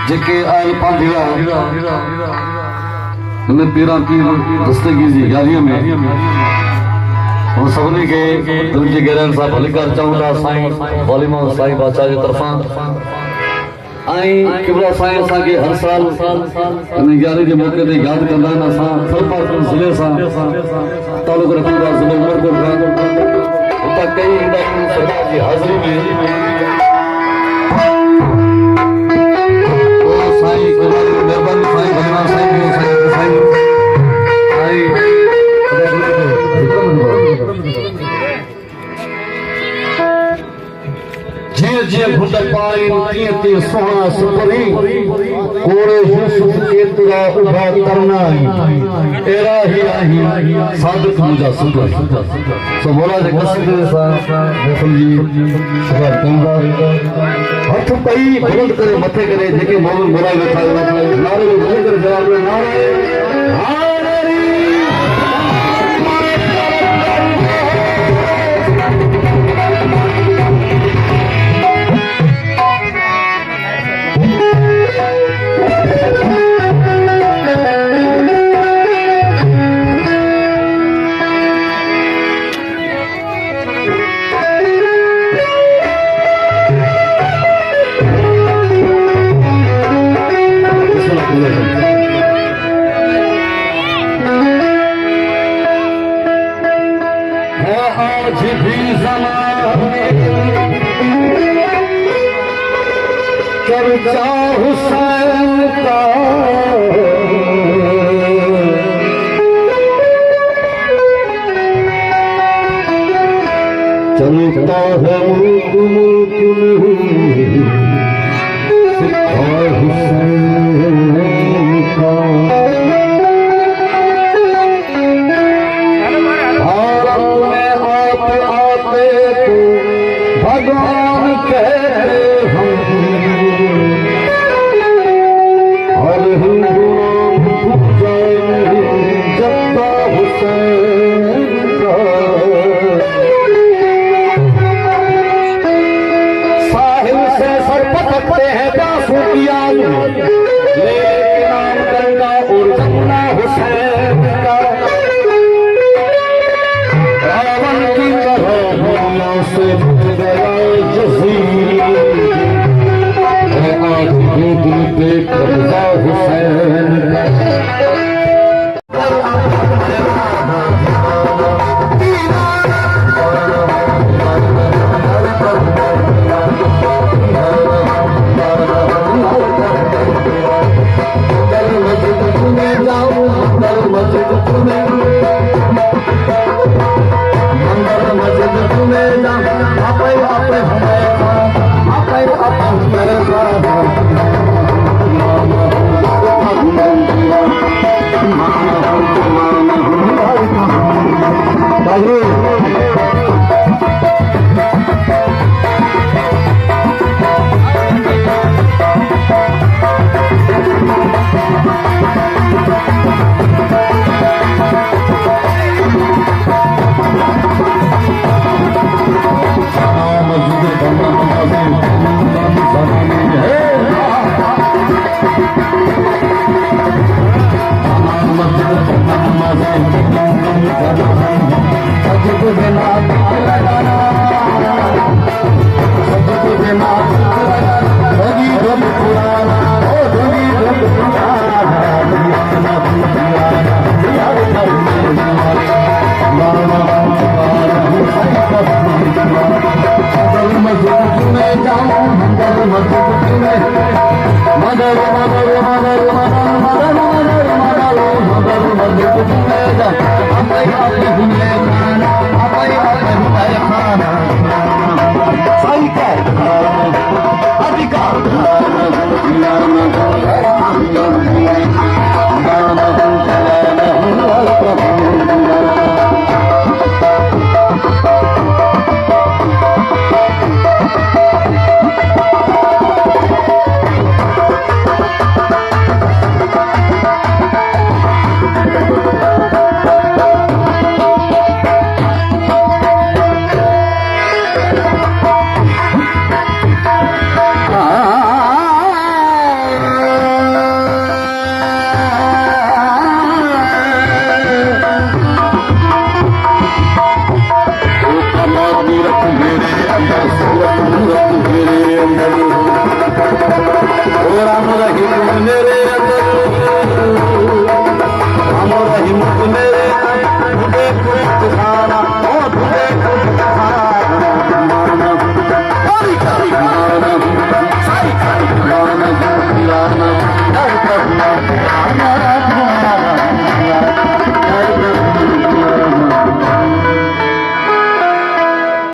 जेके oil पांधिया हिन पीरा पीर दस्तगी जी गालियों में और सभिनी के दिल जी गहराइयुनि सां भलीकार चऊं था साईं वॉलीमा साईं बादशाह जी तरफां आई किबला साईं असांखे हर साल हिन 11 जे मौके ते यादि कंदा आहिनि। असां थलपारपुर ज़िले सां तालुक़ रखूं था, ज़िले उमरकोट खां। उतां कई ईंदा आहिनि सरकार जी हाज़िरी में। सोहना सुपरी कोड़े यूसुफ केतरा उभा करना एरा ही आही सादिक मुझा सुपर सो बोला जे कसीदे सा जी सभा कंदा हथ पई बुलंद करे मथे करे जेके माण्हू बोला वेठा नारे बुलंद करे जवाब नारे चर्चा हुसैन का चलता है मुल्क में हुसैन का। भारत में आते आते तो भगवान कहते